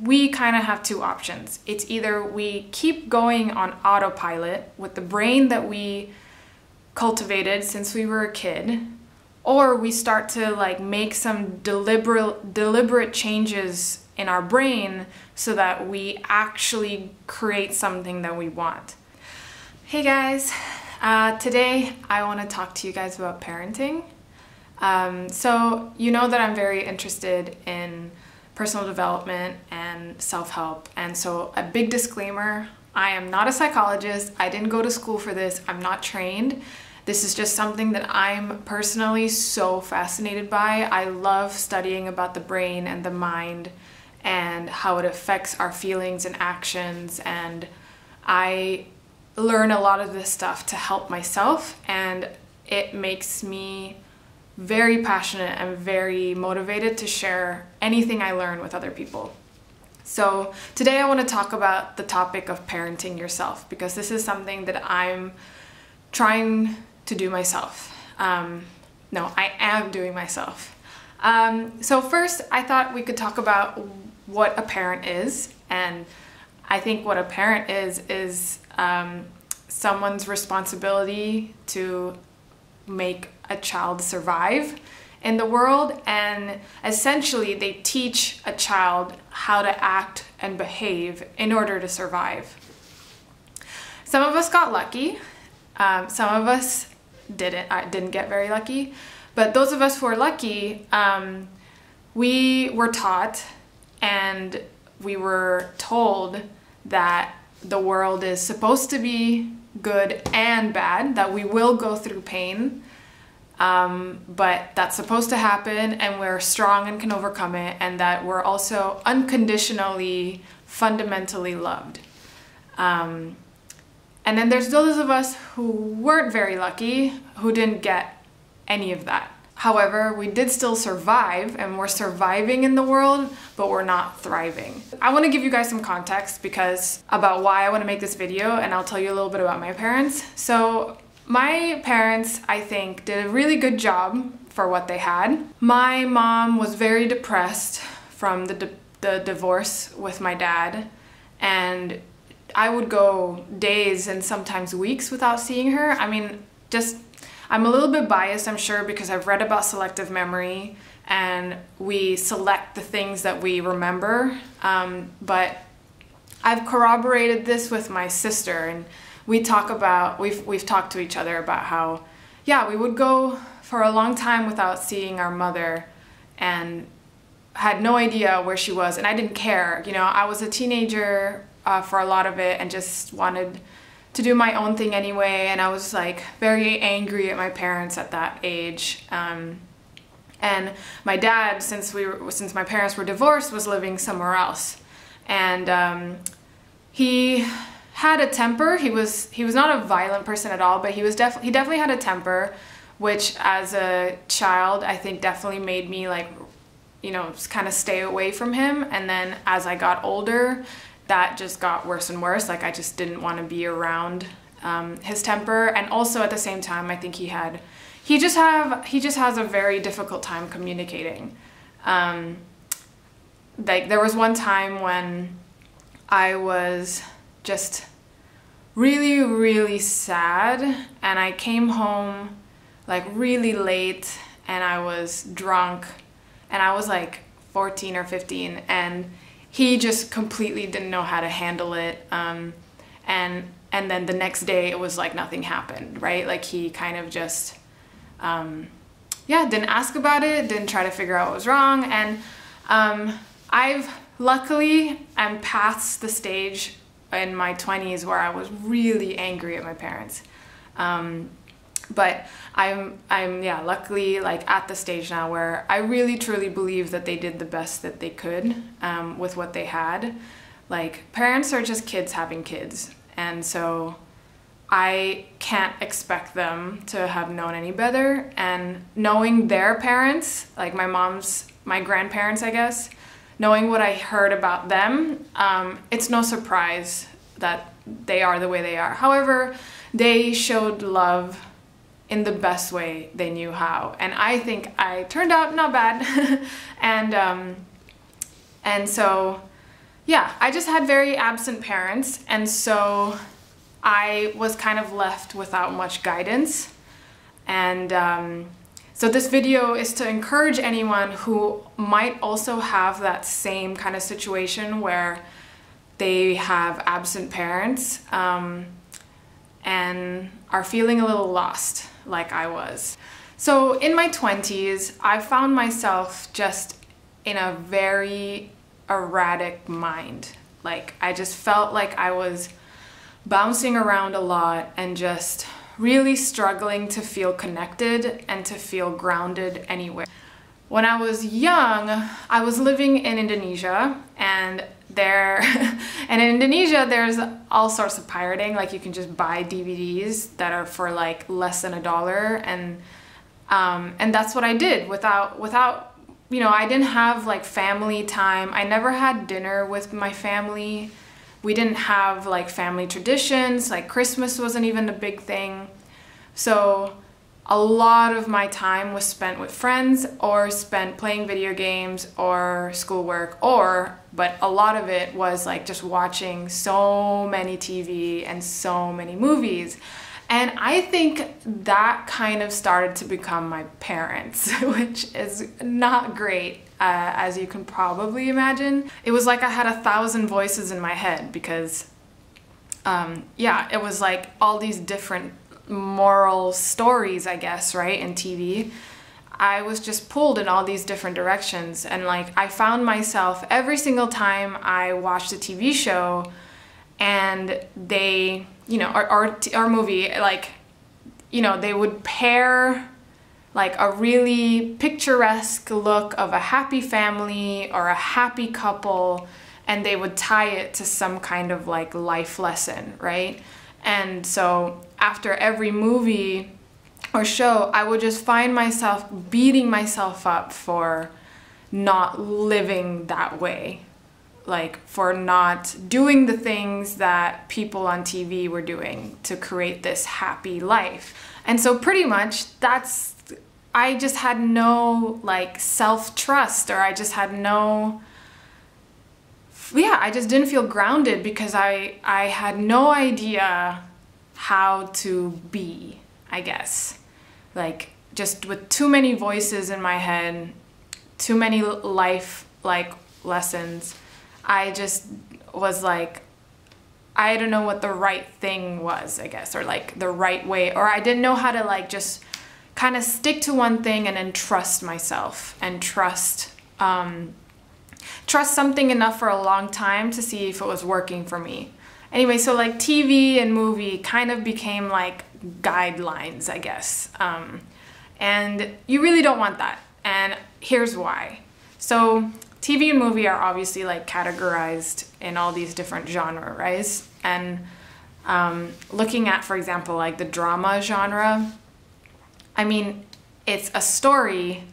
we kind of have two options. It's either we keep going on autopilot with the brain that we cultivated since we were a kid, or we start to like make some deliberate changes in our brain so that we actually create something that we want. Hey guys, today I want to talk to you guys about parenting. So you know that I'm very interested in personal development and self-help, and so a big disclaimer, I am not a psychologist, I didn't go to school for this, I'm not trained. This is just something that I'm personally so fascinated by. I love studying about the brain and the mind and how it affects our feelings and actions, and I learn a lot of this stuff to help myself, and it makes me very passionate and very motivated to share anything I learn with other people. So today I want to talk about the topic of parenting yourself, because this is something that I'm trying to do myself. No, I am doing myself. So first I thought we could talk about what a parent is, and I think what a parent is someone's responsibility to make a child survive in the world, and essentially they teach a child how to act and behave in order to survive. Some of us got lucky, some of us didn't get very lucky, but those of us who are lucky, we were taught and we were told that the world is supposed to be good and bad, that we will go through pain, but that's supposed to happen and we're strong and can overcome it, and that we're also unconditionally, fundamentally loved. And then there's those of us who weren't very lucky, who didn't get any of that. However, we did still survive, and we're surviving in the world, but we're not thriving. I want to give you guys some context about why I want to make this video, and I'll tell you a little bit about my parents. So my parents, I think, did a really good job for what they had. My mom was very depressed from the divorce with my dad, and I would go days and sometimes weeks without seeing her. I mean, I'm a little bit biased, I'm sure, because I've read about selective memory and we select the things that we remember, but I've corroborated this with my sister, and we've talked to each other about how, yeah, we would go for a long time without seeing our mother and had no idea where she was, and I didn't care. You know, I was a teenager for a lot of it and just wanted to do my own thing anyway, and I was like very angry at my parents at that age. And my dad, since my parents were divorced, was living somewhere else, and he had a temper. He was not a violent person at all, but he definitely had a temper, which as a child I think definitely made me, like, you know, just kind of stay away from him. And then as I got older, that just got worse and worse. Like, I just didn't want to be around his temper. And also at the same time, I think he just has a very difficult time communicating. Like, there was one time when I was just really, really sad, and I came home like really late, and I was drunk, and I was like 14 or 15, and he just completely didn't know how to handle it, and then the next day it was like nothing happened, right? Like, he kind of just yeah, didn't ask about it, didn't try to figure out what was wrong. And luckily I'm past the stage in my 20s where I was really angry at my parents, but I'm yeah, luckily like at the stage now where I really truly believe that they did the best that they could with what they had. Like, parents are just kids having kids, and so I can't expect them to have known any better. And knowing their parents, like my grandparents, I guess, knowing what I heard about them, it's no surprise that they are the way they are. However, they showed love in the best way they knew how, and I think I turned out not bad. And so yeah, I just had very absent parents, and so I was kind of left without much guidance. And so this video is to encourage anyone who might also have that same kind of situation where they have absent parents and are feeling a little lost, like I was. So in my 20s, I found myself just in a very erratic mind. Like, I just felt like I was bouncing around a lot and just really struggling to feel connected and to feel grounded anywhere. When I was young, I was living in Indonesia, and in Indonesia there's all sorts of pirating. Like, you can just buy DVDs that are for like less than $1, and that's what I did without you know, I didn't have like family time. I never had dinner with my family. We didn't have like family traditions, like Christmas wasn't even a big thing. So a lot of my time was spent with friends or spent playing video games or schoolwork, but a lot of it was like just watching so many TV and so many movies. And I think that kind of started to become my parents, which is not great, as you can probably imagine. It was like I had 1,000 voices in my head because, yeah, it was like all these different moral stories, I guess, right, in TV. I was just pulled in all these different directions, and like I found myself every single time I watched a TV show and they, you know, our movie, like, you know, they would pair like a really picturesque look of a happy family or a happy couple, and they would tie it to some kind of like life lesson, right? And so after every movie or show, I would just find myself beating myself up for not living that way. Like, for not doing the things that people on TV were doing to create this happy life. And so pretty much I just had no like self-trust, or I just had no, yeah, I just didn't feel grounded because I had no idea how to be, I guess. Like, just with too many voices in my head, too many life like lessons, I just was like, I don't know what the right thing was, I guess, or like the right way, or I didn't know how to like just kind of stick to one thing and then trust myself and trust something enough for a long time to see if it was working for me. Anyway, so like TV and movie kind of became like guidelines, I guess. And you really don't want that. And here's why. So TV and movie are obviously like categorized in all these different genres, right? And looking at, for example, like the drama genre, I mean, it's a story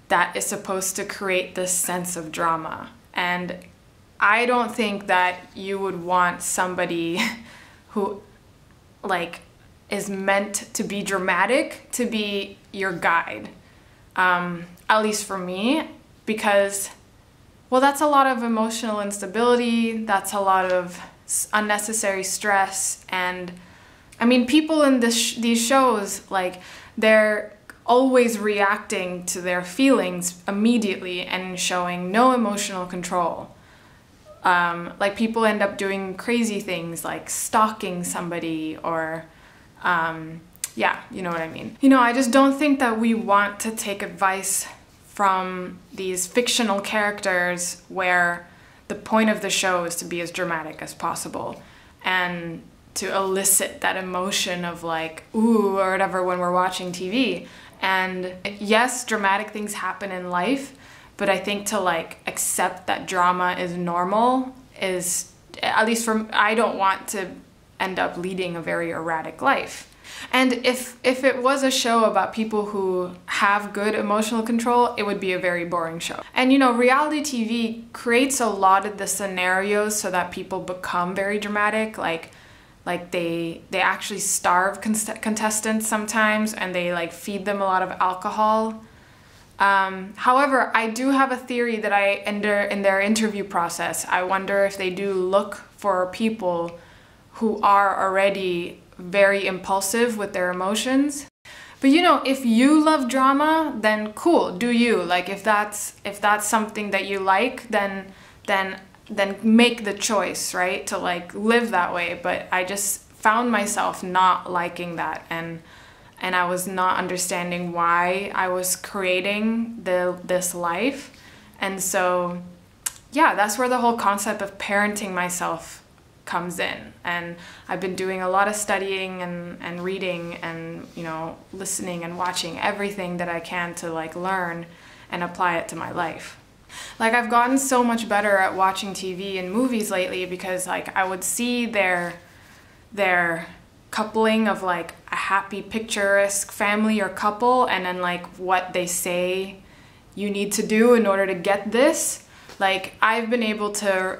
that is supposed to create this sense of drama. And I don't think that you would want somebody who like is meant to be dramatic to be your guide, at least for me, because, well, that's a lot of emotional instability, that's a lot of unnecessary stress, and I mean, people in these shows, like, they're always reacting to their feelings immediately and showing no emotional control. Like, people end up doing crazy things like stalking somebody or, yeah, you know what I mean. You know, I just don't think that we want to take advice from these fictional characters where the point of the show is to be as dramatic as possible and to elicit that emotion of like, ooh, or whatever when we're watching TV. And yes, dramatic things happen in life, but I think to like accept that drama is normal is, at least for, I don't want to end up leading a very erratic life. And if it was a show about people who have good emotional control, it would be a very boring show. And you know, reality TV creates a lot of the scenarios so that people become very dramatic, like they actually starve contestants sometimes, and they like feed them a lot of alcohol However, I do have a theory that I enter in their interview process. I wonder if they do look for people who are already very impulsive with their emotions. But you know, if you love drama, then cool, do you. Like if that's something that you like, then make the choice, right? To like live that way. But I just found myself not liking that, and I was not understanding why I was creating this life. And so yeah, that's where the whole concept of parenting myself comes in. And I've been doing a lot of studying and reading and, you know, listening and watching everything that I can to like learn and apply it to my life. Like I've gotten so much better at watching TV and movies lately because like I would see their coupling of like a happy picturesque family or couple, and then like what they say you need to do in order to get this. Like I've been able to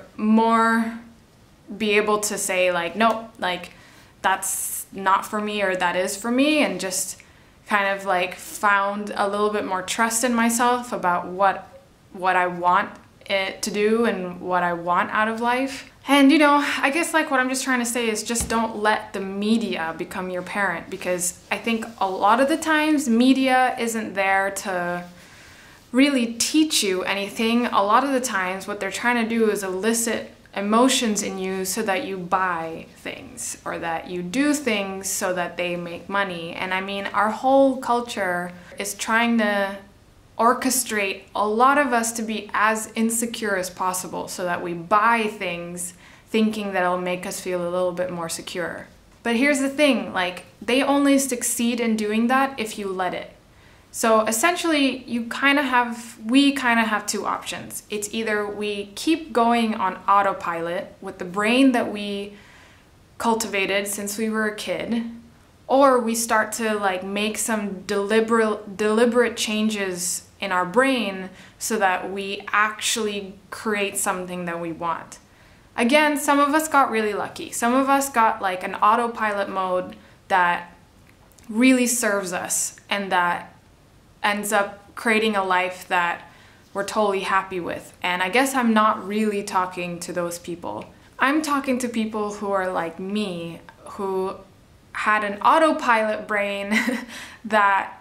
be able to say like, nope, like that's not for me or that is for me, and just kind of like found a little bit more trust in myself about what I want it to do and what I want out of life. And you know, I guess like what I'm just trying to say is just don't let the media become your parent, because I think a lot of the times media isn't there to really teach you anything. A lot of the times what they're trying to do is elicit emotions in you so that you buy things or that you do things so that they make money. And I mean, our whole culture is trying to orchestrate a lot of us to be as insecure as possible so that we buy things thinking that it'll make us feel a little bit more secure. But here's the thing, like they only succeed in doing that if you let it. So essentially we kind of have two options. It's either we keep going on autopilot with the brain that we cultivated since we were a kid, or we start to like make some deliberate changes in our brain so that we actually create something that we want. Again, some of us got really lucky. Some of us got like an autopilot mode that really serves us and that ends up creating a life that we're totally happy with. And I guess I'm not really talking to those people. I'm talking to people who are like me, who had an autopilot brain that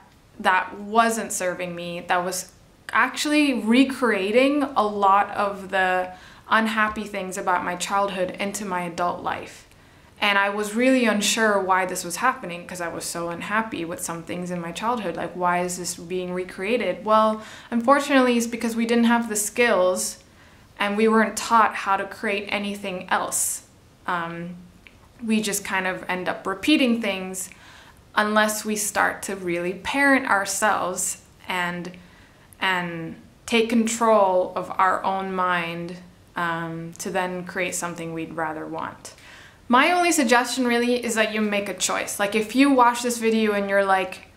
wasn't serving me, that was actually recreating a lot of the unhappy things about my childhood into my adult life. And I was really unsure why this was happening because I was so unhappy with some things in my childhood. Like, why is this being recreated? Well, unfortunately, it's because we didn't have the skills and we weren't taught how to create anything else. We just kind of end up repeating things unless we start to really parent ourselves and take control of our own mind to then create something we'd rather want. My only suggestion really is that you make a choice. Like if you watch this video and you're like,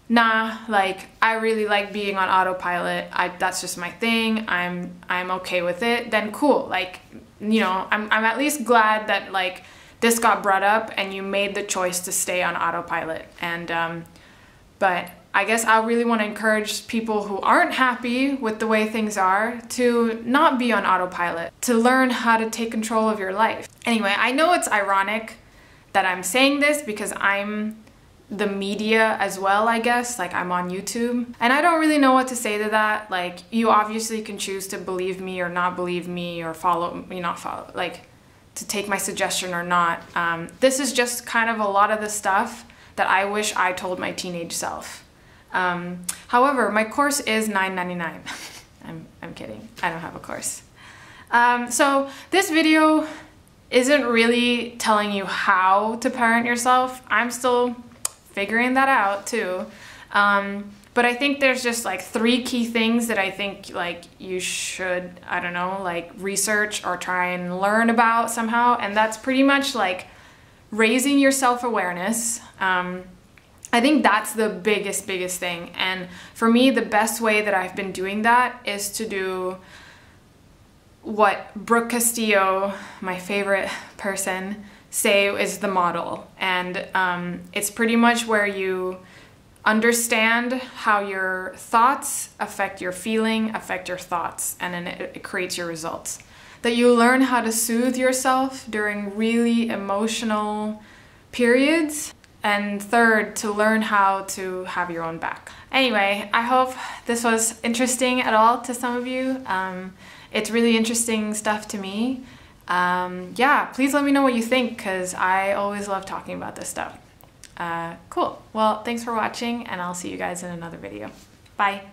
nah, like I really like being on autopilot, that's just my thing, I'm okay with it, then cool. Like, you know, I'm at least glad that like this got brought up and you made the choice to stay on autopilot. And but I guess I really want to encourage people who aren't happy with the way things are to not be on autopilot, to learn how to take control of your life. Anyway, I know it's ironic that I'm saying this because I'm the media as well, I guess. Like I'm on YouTube and I don't really know what to say to that. Like you obviously can choose to believe me or not believe me or follow me, not follow, like to take my suggestion or not. This is just kind of a lot of the stuff that I wish I told my teenage self. However, my course is $9.99. I'm kidding. I don't have a course. So this video isn't really telling you how to parent yourself. I'm still figuring that out too. But I think there's just like 3 key things that I think like you should, I don't know, like research or try and learn about somehow. And that's pretty much like raising your self-awareness. I think that's the biggest thing. And for me, the best way that I've been doing that is to do what Brooke Castillo, my favorite person, say is the model. And it's pretty much where you understand how your thoughts affect your feeling, affect your thoughts, and then it creates your results. That you learn how to soothe yourself during really emotional periods. And third, to learn how to have your own back. Anyway, I hope this was interesting at all to some of you. It's really interesting stuff to me. Yeah, please let me know what you think, because I always love talking about this stuff. Cool. Well, thanks for watching, and I'll see you guys in another video. Bye.